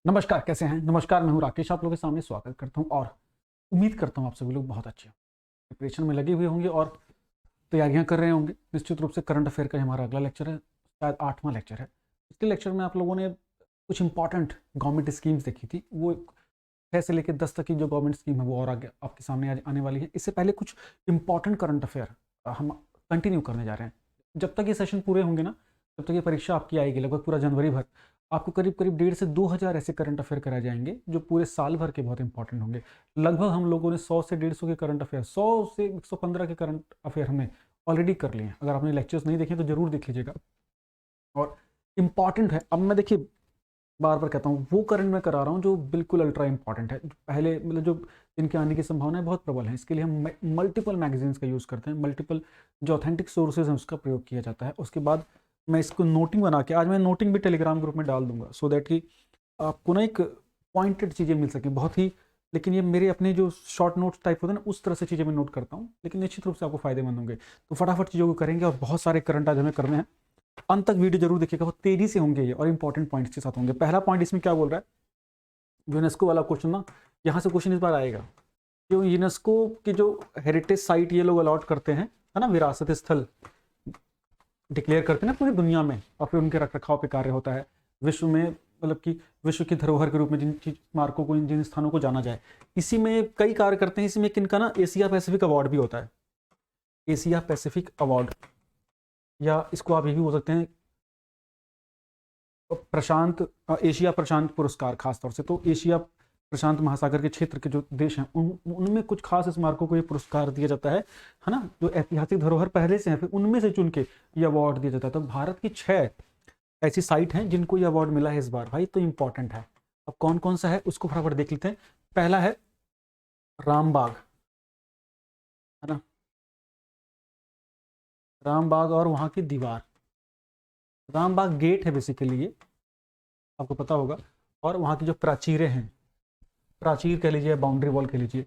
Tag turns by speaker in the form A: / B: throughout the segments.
A: नमस्कार, कैसे हैं? नमस्कार, मैं हूँ राकेश, आप लोगों के सामने स्वागत करता हूँ और उम्मीद करता हूँ आप सभी लोग बहुत अच्छे प्रिपरेशन में लगे हुए होंगे और तैयारियां कर रहे होंगे। निश्चित रूप से करंट अफेयर का हमारा अगला लेक्चर है, शायद 8वां लेक्चर है। पिछले लेक्चर में आप लोगों ने कुछ इंपॉर्टेंट गवर्नमेंट स्कीम्स देखी थी, वो 6 से लेकर 10 तक की जो गवर्नमेंट स्कीम है वो और आगे आपके सामने आज आने वाली है। इससे पहले कुछ इंपॉर्टेंट करंट अफेयर हम कंटिन्यू करने जा रहे हैं। जब तक ये सेशन पूरे होंगे ना, तब तक ये परीक्षा आपकी आएगी, लगभग पूरा जनवरी भर आपको करीब करीब 1.5 से 2,000 ऐसे करंट अफेयर कराए जाएंगे जो पूरे साल भर के बहुत इंपॉर्टेंट होंगे। लगभग हम लोगों ने 100 से 150 के करंट अफेयर, 100 से 115 के करंट अफेयर हमने ऑलरेडी कर लिए हैं। अगर आपने लेक्चर्स नहीं देखे तो जरूर देख लीजिएगा और इम्पॉर्टेंट है। अब मैं देखिए बार बार कहता हूँ, वो करंट मैं करा रहा हूँ जो बिल्कुल अल्ट्रा इंपॉर्टेंट है, पहले मतलब जो जिनके आने की संभावनाएं बहुत प्रबल है। इसके लिए हम मल्टीपल मैगजीन्स का यूज़ करते हैं, मल्टीपल जो ऑथेंटिक सोर्सेज हैं उसका प्रयोग किया जाता है। उसके बाद मैं इसको नोटिंग बना के, आज मैं नोटिंग भी टेलीग्राम ग्रुप में डाल दूंगा सो दैट कि आपको ना एक पॉइंटेड चीज़ें मिल सकें बहुत ही। लेकिन ये मेरे अपने जो शॉर्ट नोट्स टाइप होते हैं ना, उस तरह से चीज़ें मैं नोट करता हूँ, लेकिन निश्चित रूप से आपको फायदेमंद होंगे। तो फटाफट चीज़ों को करेंगे और बहुत सारे करंट आज हमें करने हैं। अंत तक वीडियो जरूर देखिएगा, बहुत तेजी से होंगे ये और इंपॉर्टेंट पॉइंट्स के साथ होंगे। पहला पॉइंट इसमें क्या बोल रहा है, यूनेस्को वाला क्वेश्चन ना, यहाँ से क्वेश्चन इस बार आएगा कि यूनेस्को की जो हेरिटेज साइट ये लोग अलॉट करते हैं, है ना, विरासत स्थल डिक्लेयर करते हैं ना पूरी दुनिया में, और फिर उनके रख रखाव पे कार्य होता है विश्व में, मतलब कि विश्व की धरोहर के रूप में जिन स्मारकों को, जिन स्थानों को जाना जाए, इसी में कई कार्य करते हैं। इसमें किनका ना एशिया पैसिफिक अवार्ड भी होता है, एशिया पैसिफिक अवार्ड, या इसको आप ये भी बोल सकते हैं प्रशांत, एशिया प्रशांत पुरस्कार खासतौर से। तो एशिया प्रशांत महासागर के क्षेत्र के जो देश हैं उनमें कुछ खास स्मारकों को ये पुरस्कार दिया जाता है ना, जो ऐतिहासिक धरोहर पहले से हैं, फिर उनमें से चुन के ये अवार्ड दिया जाता है। तो भारत की 6 ऐसी साइट हैं जिनको ये अवार्ड मिला है इस बार भाई, तो इंपॉर्टेंट है। अब कौन कौन सा है उसको फटाफट देख लेते हैं। पहला है रामबाग, है ना, रामबाग और वहां की दीवार। रामबाग गेट है बेसिकली ये, आपको पता होगा। और वहाँ की जो प्राचीरें हैं, प्राचीर कह लीजिए, बाउंड्री वॉल कह लीजिए,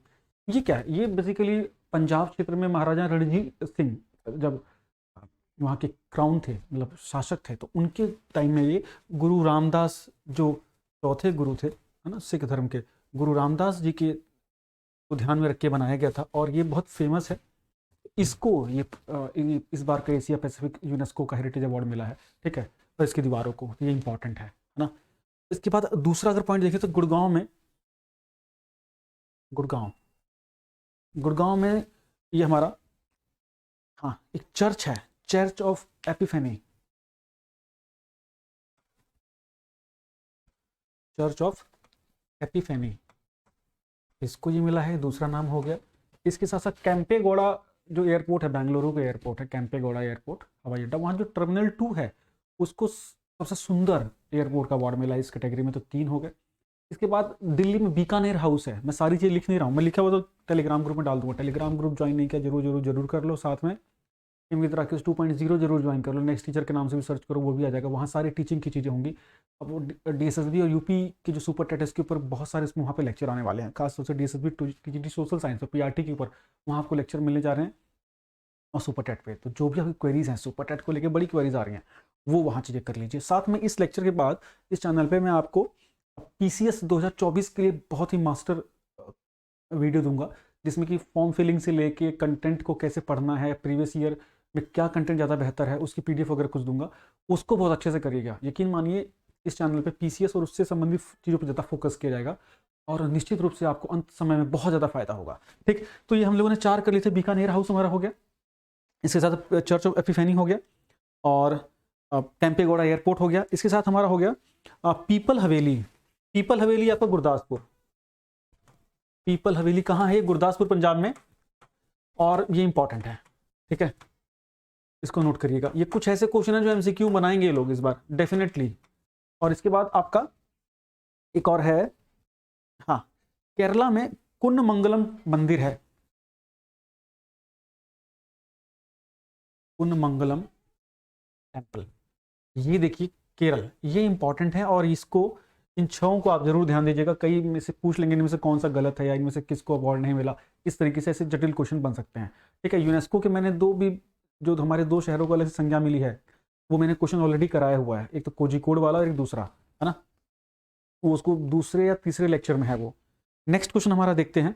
A: ये क्या है, ये बेसिकली पंजाब क्षेत्र में महाराजा रणजीत सिंह जब वहाँ के क्राउन थे, मतलब शासक थे, तो उनके टाइम में ये गुरु रामदास जो चौथे गुरु थे, है ना, सिख धर्म के गुरु रामदास जी के को ध्यान में रख के बनाया गया था और ये बहुत फेमस है। इसको ये इस बार का एशिया पैसिफिक यूनेस्को का हेरिटेज अवार्ड मिला है, ठीक है। तो इसकी दीवारों को, ये इंपॉर्टेंट है ना। इसके बाद दूसरा अगर पॉइंट देखिए तो गुड़गांव में, गुड़गांव गुड़गांव में ये हमारा, हाँ, एक चर्च है, church of epiphany, church of epiphany, इसको ये मिला है, दूसरा नाम हो गया। इसके साथ साथ कैंपेगौड़ा जो एयरपोर्ट है, बेंगलुरु का एयरपोर्ट है कैंपेगौड़ा एयरपोर्ट हवाई अड्डा, वहाँ जो टर्मिनल 2 है उसको सबसे सुंदर एयरपोर्ट का अवार्ड मिला है इस कैटेगरी में, तो 3 हो गए। इसके बाद दिल्ली में बीकानेर हाउस है, मैं सारी चीज़ लिख नहीं रहा हूँ, मैं लिखा हुआ तो टेलीग्राम ग्रुप में डाल दूंगा। टेलीग्राम ग्रुप ज्वाइन नहीं किया, जरूर जरूर जरूर कर लो। साथ में विद राकेश 2.0 जरूर ज्वाइन कर लो, नेक्स्ट टीचर के नाम से भी सर्च करो, वो भी आ जाएगा, वहाँ सारी टीचिंग की चीज़ें होंगी। अब वो DSSB और यूपी की जो सुपर टेट के ऊपर बहुत सारे वहाँ पे लेक्चर आने वाले हैं, खासतौर से DSSB TGT सोशल साइंस और PRT के ऊपर वहाँ आपको लेक्चर मिलने जा रहे हैं। और सुपर टेट पे तो जो भी आपकी क्वेरीज हैं, सुपर टेट को लेकर बड़ी क्वेरीज आ रही हैं, वो वहाँ चीज़ें कर लीजिए। साथ में इस लेक्चर के बाद इस चैनल पे मैं आपको PCS 2024 के लिए बहुत ही मास्टर वीडियो दूंगा, जिसमें कि फॉर्म फिलिंग से लेके कंटेंट को कैसे पढ़ना है, प्रीवियस ईयर में क्या कंटेंट ज़्यादा बेहतर है, उसकी PDF वगैरह कुछ दूंगा, उसको बहुत अच्छे से करिएगा। यकीन मानिए इस चैनल पे PCS और उससे संबंधित चीज़ों पर ज़्यादा फोकस किया जाएगा और निश्चित रूप से आपको अंत समय में बहुत ज़्यादा फायदा होगा। ठीक, तो ये हम लोगों ने 4 कर लिए थे। बीकानेर हाउस हमारा हो गया, इसके साथ चर्च ऑफ एपिफेनी हो गया, और कैंपेगौड़ा एयरपोर्ट हो गया। इसके साथ हमारा हो गया पीपल हवेली। पीपल हवेली आपका गुरदासपुर, पीपल हवेली कहाँ है, ये गुरदासपुर पंजाब में, और ये इंपॉर्टेंट है, ठीक है, इसको नोट करिएगा। ये कुछ ऐसे क्वेश्चन है जो MCQ बनाएंगे लोग इस बार डेफिनेटली। और इसके बाद आपका एक और है, हाँ, केरला में कुन्नमंगलम मंदिर है, कुन्नमंगलम टेम्पल, ये देखिए केरल, ये इंपॉर्टेंट है। और इसको, इन 6 को आप जरूर ध्यान दीजिएगा, कई में से पूछ लेंगे इनमें से कौन सा गलत है या इनमें से किसको अवार्ड नहीं मिला, इस तरीके से ऐसे जटिल क्वेश्चन बन सकते हैं, ठीक है। यूनेस्को के मैंने जो हमारे 2 शहरों को अलग से संज्ञा मिली है, वो मैंने क्वेश्चन ऑलरेडी कराया हुआ है, एक तो कोझिकोड वाला और एक दूसरा, है ना। वो उसको दूसरे या तीसरे लेक्चर में है वो। नेक्स्ट क्वेश्चन हमारा देखते हैं।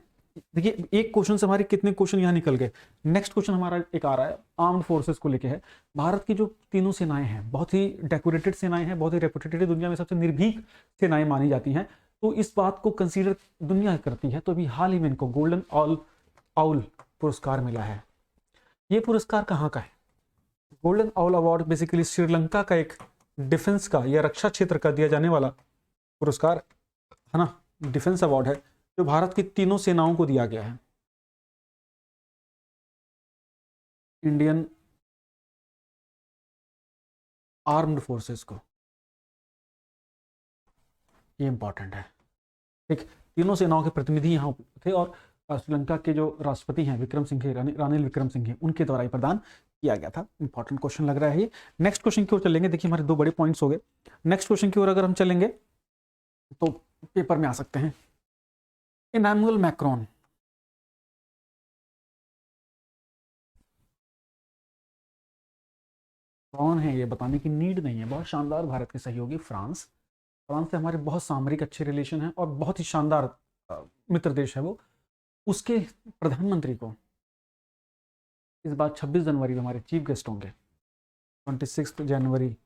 A: देखिए एक क्वेश्चन से हमारे कितने क्वेश्चन यहाँ निकल गए। नेक्स्ट क्वेश्चन हमारा एक आ रहा है आर्म्ड फोर्सेस को लेके है। भारत की जो तीनों सेनाएं हैं बहुत ही डेकोरेटेड सेनाएं हैं, बहुत ही रेपुटेटेड, दुनिया में सबसे निर्भीक सेनाएं मानी जाती हैं। तो इस बात को कंसीडर दुनिया करती है। तो अभी हाल ही में इनको गोल्डन आउल पुरस्कार मिला है। ये पुरस्कार कहाँ का है? Golden owl award basically Sri Lanka का एक डिफेंस का या रक्षा क्षेत्र का दिया जाने वाला पुरस्कार है ना, डिफेंस अवार्ड है जो भारत की तीनों सेनाओं को दिया गया है। इंडियन आर्म्ड फोर्सेस को, ये इंपॉर्टेंट है। ठीक, तीनों सेनाओं के प्रतिनिधि यहाँ थे और श्रीलंका के जो राष्ट्रपति हैं विक्रम सिंघे, रानिल विक्रम सिंघे, उनके द्वारा ये प्रदान किया गया था। इंपॉर्टेंट क्वेश्चन लग रहा है ये। नेक्स्ट क्वेश्चन की ओर चलेंगे। देखिए हमारे दो बड़े पॉइंट्स हो गए। नेक्स्ट क्वेश्चन की ओर अगर हम चलेंगे तो पेपर में आ सकते हैं। इमैनुअल मैक्रोन, कौन है ये बताने की नीड नहीं है। बहुत शानदार भारत के सहयोगी फ्रांस से हमारे बहुत सामरिक अच्छे रिलेशन हैं और बहुत ही शानदार मित्र देश है वो। उसके प्रधानमंत्री को इस बार 26 जनवरी में हमारे चीफ गेस्ट होंगे। 26 जनवरी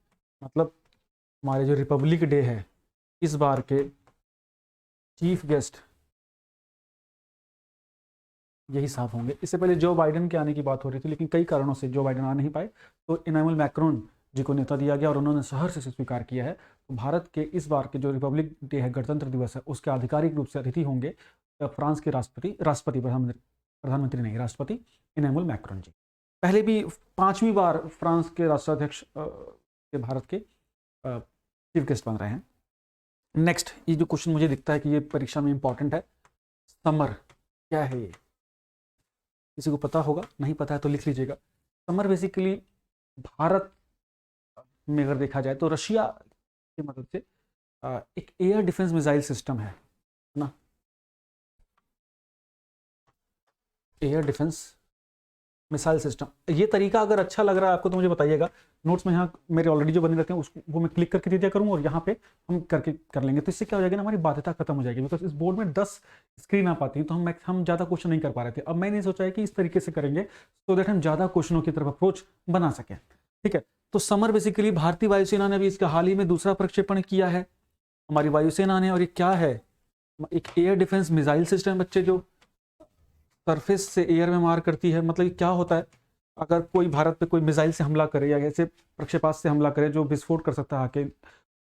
A: मतलब हमारे जो रिपब्लिक डे है, इस बार के चीफ गेस्ट यही साफ होंगे। इससे पहले जो बाइडेन के आने की बात हो रही थी, लेकिन कई कारणों से जो बाइडेन आ नहीं पाए, तो इमैनुअल मैक्रोन जी को नेता दिया गया और उन्होंने सहर्ष से स्वीकार किया है। तो भारत के इस बार के जो रिपब्लिक डे है, गणतंत्र दिवस है, उसके आधिकारिक रूप से अतिथि होंगे फ्रांस के प्रधानमंत्री नहीं, राष्ट्रपति इमैनुअल मैक्रोन जी। पहले भी 5वीं बार फ्रांस के राष्ट्राध्यक्ष के भारत के चीफ गेस्ट बन रहे हैं। नेक्स्ट, ये जो क्वेश्चन मुझे दिखता है कि ये परीक्षा में इंपॉर्टेंट है, समर क्या है ये? किसी को पता होगा? नहीं पता है तो लिख लीजिएगा। समर बेसिकली भारत में अगर देखा जाए तो रशिया की मदद से एक एयर डिफेंस मिसाइल सिस्टम है ना, एयर डिफेंस मिसाइल सिस्टम। ये तरीका अगर अच्छा लग रहा है आपको तो मुझे बताइएगा। नोट्स में यहाँ मेरे ऑलरेडी जो बने रहते हैं उसको वो मैं क्लिक करके दे दिया करूँगा और यहाँ पे हम करके कर लेंगे। तो इससे क्या हो जाएगा ना, हमारी बाध्यता खत्म हो जाएगी। बिकॉज इस बोर्ड में 10 स्क्रीन आ पाती है तो हम ज़्यादा क्वेश्चन नहीं कर पा रहे थे। अब मैंने सोचा है कि इस तरीके से करेंगे तो दैट हम ज़्यादा क्वेश्चनों की तरफ अप्रोच बना सकें। ठीक है, तो समर बेसिकली भारतीय वायुसेना ने भी इसका हाल ही में दूसरा प्रक्षेपण किया है हमारी वायुसेना ने। और ये क्या है? एक एयर डिफेंस मिसाइल सिस्टम बच्चे, जो सरफेस से एयर में मार करती है। मतलब क्या होता है, अगर कोई भारत पे कोई मिसाइल से हमला करे या ऐसे प्रक्षेपास्त्र से हमला करे जो विस्फोट कर सकता है आके,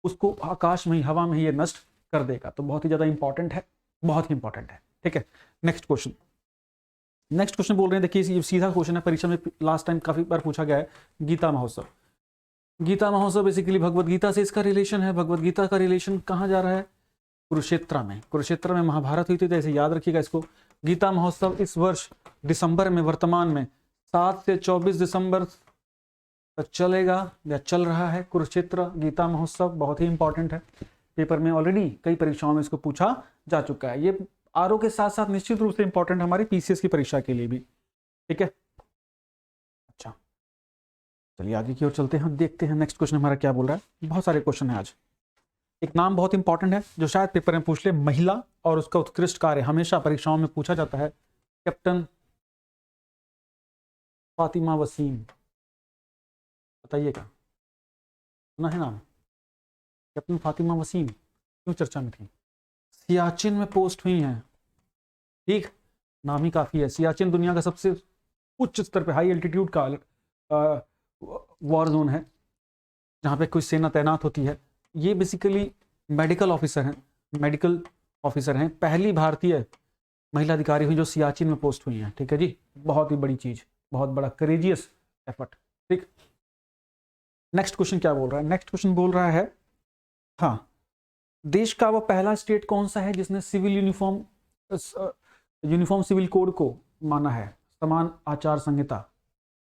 A: उसको आकाश में ही, हवा में ही ये नष्ट कर देगा। तो बहुत ही ज़्यादा इंपॉर्टेंट है, बहुत ही इंपॉर्टेंट है। ठीक है, नेक्स्ट क्वेश्चन बोल रहे हैं। देखिए ये सीधा क्वेश्चन है, परीक्षा में लास्ट टाइम काफ़ी बार पूछा गया है। गीता महोत्सव बेसिकली भगवद गीता से इसका रिलेशन है। भगवद गीता का रिलेशन कहाँ जा रहा है? कुरुक्षेत्र में महाभारत हुई थी, तो ऐसे याद रखिएगा इसको। गीता महोत्सव इस वर्ष दिसंबर में, वर्तमान में 7 से 24 दिसंबर तक चलेगा या चल रहा है। कुरुक्षेत्र गीता महोत्सव बहुत ही इंपॉर्टेंट है। पेपर में ऑलरेडी कई परीक्षाओं में इसको पूछा जा चुका है। ये आरओ के साथ साथ निश्चित रूप से इंपॉर्टेंट है हमारी पीसीएस की परीक्षा के लिए भी। ठीक है, अच्छा चलिए आगे की ओर चलते हैं, देखते हैं नेक्स्ट क्वेश्चन हमारा क्या बोल रहा है। बहुत सारे क्वेश्चन है आज। एक नाम बहुत इंपॉर्टेंट है जो शायद पेपर में पूछ ले, महिला और उसका उत्कृष्ट कार्य, हमेशा परीक्षाओं में पूछा जाता है। कैप्टन फातिमा वसीम, बताइएगा, सुना है नाम? कैप्टन फातिमा वसीम क्यों चर्चा में थी? सियाचिन में पोस्ट हुई हैं। ठीक, नाम ही काफ़ी है। सियाचिन दुनिया का सबसे उच्च स्तर पे, हाई एल्टीट्यूड का वॉर जोन है जहाँ पे कोई सेना तैनात होती है। ये बेसिकली मेडिकल ऑफिसर हैं, पहली भारतीय महिला अधिकारी हुई जो सियाचिन में पोस्ट हुई हैं। ठीक है जी, बहुत ही बड़ी चीज़, बहुत बड़ा करेजियस एफर्ट। ठीक, नेक्स्ट क्वेश्चन क्या बोल रहा है? नेक्स्ट क्वेश्चन बोल रहा है, हाँ, देश का वो पहला स्टेट कौन सा है जिसने सिविल यूनिफॉर्म सिविल कोड को माना है, समान आचार संहिता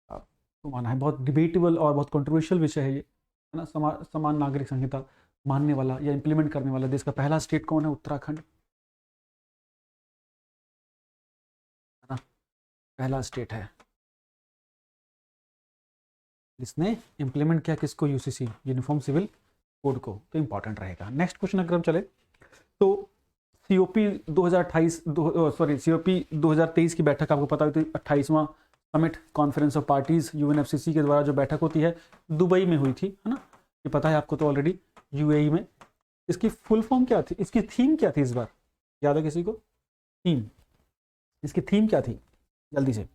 A: को माना है। बहुत डिबेटेबल और बहुत कंट्रोवर्शियल विषय है ये, है ना। समान नागरिक संहिता मानने वाला या इंप्लीमेंट करने वाला देश का पहला स्टेट कौन है? उत्तराखंड, है ना, पहला स्टेट है जिसने इंप्लीमेंट किया किसको? यूसीसी, यूनिफॉर्म सिविल कोड को, तो इंपॉर्टेंट रहेगा। नेक्स्ट क्वेश्चन अगर हम चले तो COP 2028 COP 2023 की बैठक आपको पता होती है, 28वां summit conference of parties UNFCCC के द्वारा जो बैठक होती है दुबई में हुई थी, है ना, ये पता है आपको तो ऑलरेडी, UAE में। इसकी फुल फॉर्म क्या थी, इसकी थीम क्या थी इस बार, याद है किसी को? थीम, इसकी थीम क्या थी जल्दी से?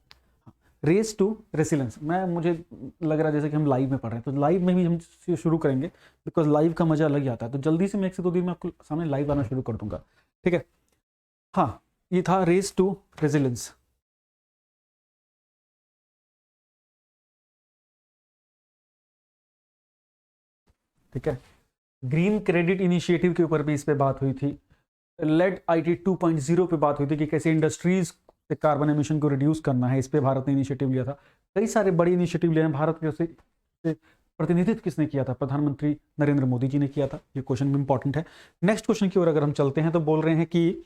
A: Race to resilience. मुझे लग रहा है जैसे कि हम लाइव में पढ़ रहे हैं, तो लाइव में भी हम शुरू करेंगे बिकॉज लाइव का मजा अलग ही आता है। तो जल्दी से मैं 1 से 2 दिन में आपको सामने लाइव आना शुरू कर दूंगा, ठीक है? हाँ, ये था रेस टू रेसिलेंस। ठीक है, ग्रीन क्रेडिट इनिशिएटिव के ऊपर भी इस पे बात हुई थी। लेड IT 2.0 पे बात हुई थी कि कैसे इंडस्ट्रीज से कार्बन एमिशन को रिड्यूस करना है, इस पे भारत ने इनिशिएटिव लिया था। कई सारे बड़े इनिशिएटिव लिए हैं भारत के, से प्रतिनिधित्व किसने किया था? प्रधानमंत्री नरेंद्र मोदी जी ने किया था। ये क्वेश्चन भी इंपॉर्टेंट है। नेक्स्ट क्वेश्चन की ओर अगर हम चलते हैं तो बोल रहे हैं कि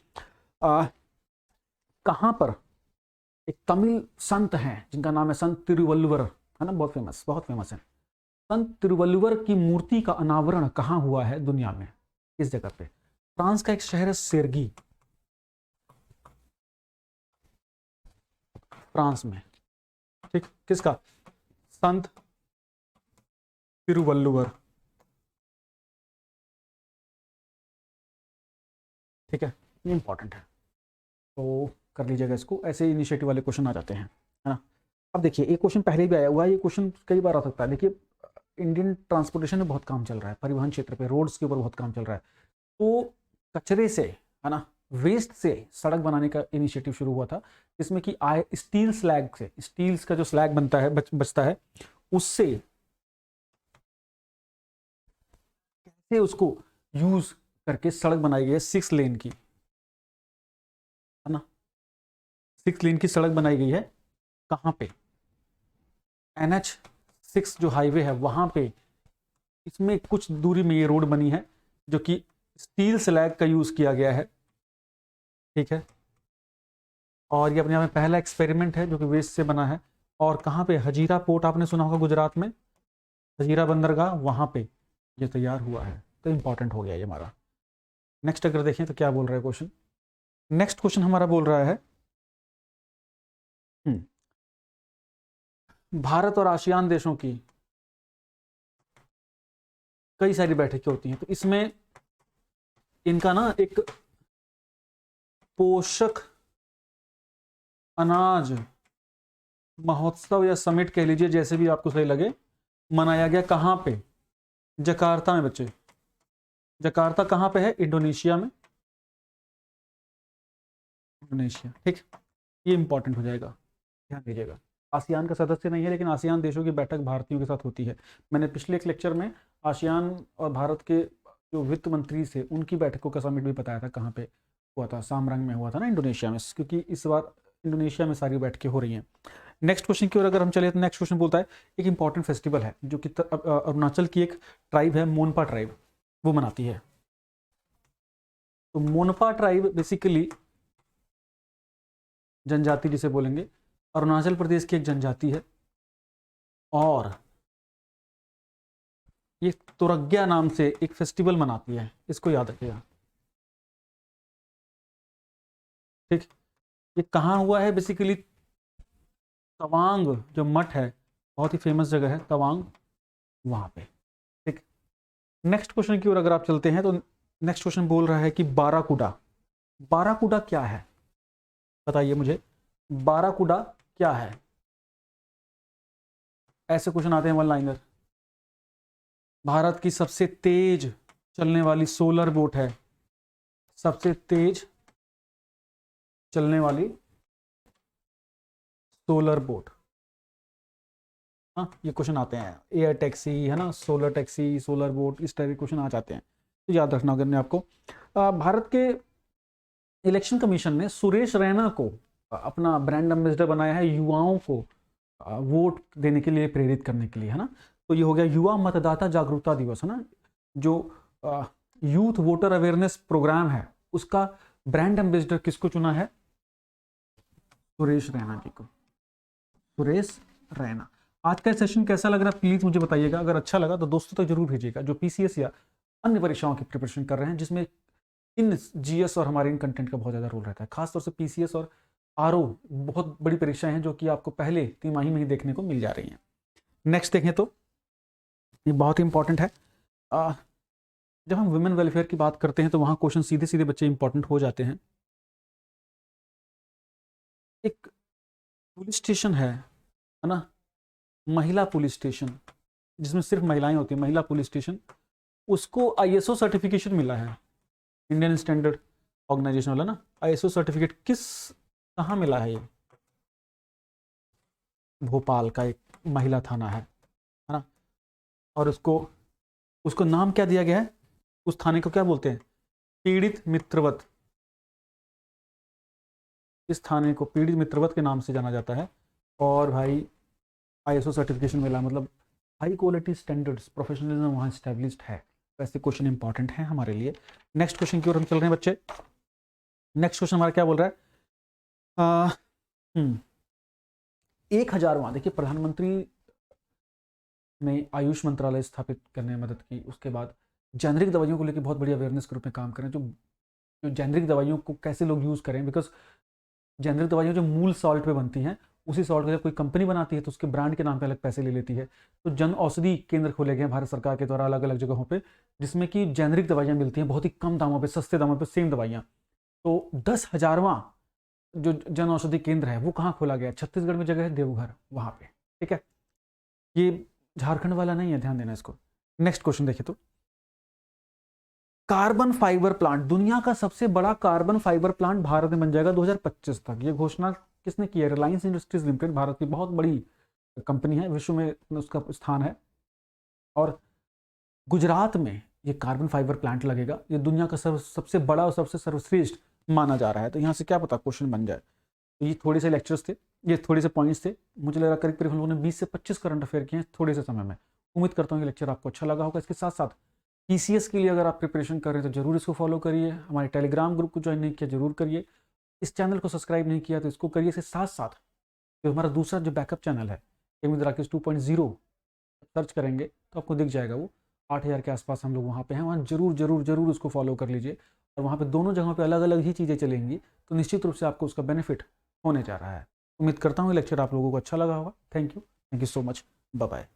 A: कहाँ पर एक तमिल संत हैं जिनका नाम है संत तिरुवल्लुवर, है ना, बहुत फेमस है। संत तिरुवल्लुवर की मूर्ति का अनावरण कहाँ हुआ है दुनिया में, किस जगह पे? फ्रांस का एक शहर है सेर्गी, फ्रांस में। ठीक, किसका? संत तिरुवल्लुवर। ठीक है, ये इंपॉर्टेंट है, तो कर लीजिएगा इसको। ऐसे इनिशिएटिव वाले क्वेश्चन आ जाते हैं, है ना। अब देखिए, एक क्वेश्चन पहले भी आया हुआ है, ये क्वेश्चन कई बार आ सकता है। देखिए, इंडियन ट्रांसपोर्टेशन में बहुत काम चल रहा है, परिवहन क्षेत्र पे, रोड्स के ऊपर बहुत काम चल रहा है। तो कचरे से, है ना, वेस्ट से सड़क बनाने का इनिशिएटिव शुरू हुआ था, जिसमें कि स्टील स्लैग से, स्टील्स का जो स्लैग बनता है, बचता है, उससे कैसे उसको यूज करके सड़क बनाई गई है 6 लेन की, है ना। 6 लेन की सड़क बनाई गई है कहाँ पे? NH6 जो हाईवे है वहां पे, इसमें कुछ दूरी में ये रोड बनी है जो कि स्टील स्लैग का यूज किया गया है। ठीक है, और ये अपने आप में पहला एक्सपेरिमेंट है जो कि वेस्ट से बना है। और कहाँ पे? हजीरा पोर्ट आपने सुना होगा गुजरात में, हजीरा बंदरगाह, वहां पे ये तैयार हुआ है। तो इंपॉर्टेंट हो गया ये हमारा। नेक्स्ट अगर देखें तो क्या बोल रहा है क्वेश्चन? नेक्स्ट क्वेश्चन हमारा बोल रहा है भारत और आसियान देशों की कई सारी बैठकें होती हैं, तो इसमें इनका ना एक पोषक अनाज महोत्सव या समिट कह लीजिए, जैसे भी आपको सही लगे, मनाया गया। कहाँ पे? जकार्ता में बच्चे। जकार्ता कहाँ पे है? इंडोनेशिया में, इंडोनेशिया। ठीक, ये इंपॉर्टेंट हो जाएगा, ध्यान दीजिएगा। आसियान का सदस्य नहीं है, लेकिन आसियान देशों की बैठक भारतीयों के साथ होती है। मैंने पिछले एक लेक्चर में आसियान और भारत के जो वित्त मंत्री थे उनकी बैठकों का समिट भी बताया था, कहाँ पे हुआ था, सामरंग में हुआ था ना, इंडोनेशिया में, क्योंकि इस बार इंडोनेशिया में सारी बैठकें हो रही हैं। नेक्स्ट क्वेश्चन की ओर अगर हम चले तो नेक्स्ट क्वेश्चन बोलता है एक इंपॉर्टेंट फेस्टिवल है जो कि अरुणाचल की एक ट्राइब है, मोनपा ट्राइब, वो मनाती है। तो मोनपा ट्राइब बेसिकली जनजाति जिसे बोलेंगे, अरुणाचल प्रदेश की एक जनजाति है, और ये तुरग्या नाम से एक फेस्टिवल मनाती है, इसको याद रखिएगा। ठीक, ये कहाँ हुआ है? बेसिकली तवांग जो मठ है, बहुत ही फेमस जगह है तवांग, वहां पे। ठीक, नेक्स्ट क्वेश्चन की ओर अगर आप चलते हैं तो नेक्स्ट क्वेश्चन बोल रहा है कि बाराकुडा। बाराकुडा क्या है बताइए मुझे, बाराकुडा क्या है? ऐसे क्वेश्चन आते हैं वन लाइनर। भारत की सबसे तेज चलने वाली सोलर बोट है, सबसे तेज चलने वाली सोलर बोट। हाँ, ये क्वेश्चन आते हैं, एयर टैक्सी, है ना, सोलर टैक्सी, सोलर बोट, इस टाइप के क्वेश्चन आ जाते हैं, तो याद रखना अगर मैं आपको। भारत के इलेक्शन कमीशन ने सुरेश रैना को अपना ब्रांड एम्बेसडर बनाया है, युवाओं को वोट देने के लिए प्रेरित करने के लिए, है ना। तो ये हो गया युवा मतदाता जागरूकता दिवस, है ना। जो यूथ वोटर अवेयरनेस प्रोग्राम है उसका ब्रांड एम्बेसडर किसको चुना है? सुरेश रैना जी को, सुरेश रैना। आज का सेशन कैसा लग रहा है प्लीज मुझे बताइएगा, अगर अच्छा लगा तो दोस्तों तक जरूर भेजिएगा। जो PCS या अन्य परीक्षाओं की प्रिपरेशन कर रहे हैं, जिसमें इन जीएस और हमारे इन कंटेंट का बहुत ज़्यादा रोल रहता है। खासतौर से पीसीएस और आरओ बहुत बड़ी परीक्षाएं हैं जो कि आपको पहले तिमाही में ही देखने को मिल जा रही हैं। नेक्स्ट देखें तो ये बहुत ही इंपॉर्टेंट है। जब हम वुमेन वेलफेयर की बात करते हैं तो वहाँ क्वेश्चन सीधे सीधे बच्चे इंपॉर्टेंट हो जाते हैं। एक पुलिस स्टेशन है ना, महिला पुलिस स्टेशन, जिसमें सिर्फ महिलाएं होती हैं, महिला पुलिस स्टेशन, उसको आईएसओ सर्टिफिकेशन मिला है, इंडियन स्टैंडर्ड ऑर्गेनाइजेशन वाला ना। आईएसओ सर्टिफिकेट कहाँ मिला है? ये भोपाल का एक महिला थाना है ना, और उसको नाम क्या दिया गया है? उस थाने को क्या बोलते हैं? पीड़ित मित्रवत। इस थाने को पीड़ित मित्रवत के नाम से जाना जाता है। और भाई आईएसओ सर्टिफिकेशन मिला, मतलब हाई क्वालिटी स्टैंडर्ड्स, प्रोफेशनलिज्म वहाँ स्टैब्लिश्ड है। वैसे क्वेश्चन इंपॉर्टेंट है हमारे लिए। नेक्स्ट क्वेश्चन की ओर हम चल रहे हैं बच्चे। नेक्स्ट क्वेश्चन हमारा क्या बोल रहा है? 1000वां, देखिए प्रधानमंत्री ने आयुष मंत्रालय स्थापित करने में मदद की, उसके बाद जेनरिक दवाइयों को लेकर बहुत बड़ी अवेयरनेस के रूप में काम करें, जो जेनरिक दवाइयों को कैसे लोग यूज़ करें, बिकॉज जेनरिक दवाइयाँ जो मूल सॉल्ट पे बनती हैं, उसी सॉल्ट को जब कोई कंपनी बनाती है तो उसके ब्रांड के नाम पे अलग पैसे ले लेती है। तो जन औषधि केंद्र खोले गए भारत सरकार के द्वारा अलग अलग जगहों पे, जिसमें कि जेनरिक दवाइयाँ मिलती हैं बहुत ही कम दामों पे, सस्ते दामों पे, सेम दवाइयाँ। तो 10,000वां जो जन औषधि केंद्र है वो कहाँ खोला गया? छत्तीसगढ़ में जगह है, देवघर, वहाँ पे। ठीक है, ये झारखंड वाला नहीं है, ध्यान देना इसको। नेक्स्ट क्वेश्चन देखिए तो, कार्बन फाइबर प्लांट, दुनिया का सबसे बड़ा कार्बन फाइबर प्लांट भारत में बन जाएगा 2025 तक। ये घोषणा किसने की है? रिलायंस इंडस्ट्रीज लिमिटेड, भारत की बहुत बड़ी कंपनी है, विश्व में उसका स्थान है। और गुजरात में ये कार्बन फाइबर प्लांट लगेगा। ये दुनिया का सबसे बड़ा और सबसे सर्वश्रेष्ठ माना जा रहा है। तो यहाँ से क्या पता क्वेश्चन बन जाए। तो ये थोड़े से लेक्चर्स थे, ये थोड़े से पॉइंट्स थे। मुझे लग रहा करीब करीब हम लोगों ने 20 से 25 करंट अफेयर किए हैं थोड़े से समय में। उम्मीद करता हूँ कि लेक्चर आपको अच्छा लगा होगा। इसके साथ साथ पीसीएस के लिए अगर आप प्रिपरेशन कर रहे हैं तो जरूर इसको फॉलो करिए। हमारे टेलीग्राम ग्रुप को ज्वाइन नहीं किया जरूर करिए। इस चैनल को सब्सक्राइब नहीं किया तो इसको करिए। इसके साथ साथ जो हमारा दूसरा जो बैकअप चैनल है एम राकेश 2.0, सर्च करेंगे तो आपको दिख जाएगा, वो 8000 के आसपास हम लोग वहाँ पे हैं। वहाँ जरूर जरूर जरूर उसको फॉलो कर लीजिए। और वहाँ पे दोनों जगहों पे अलग अलग ही चीज़ें चलेंगी, तो निश्चित रूप से आपको उसका बेनिफिट होने जा रहा है। उम्मीद करता हूँ ये लेक्चर आप लोगों को अच्छा लगा होगा। Thank you so much, bye bye.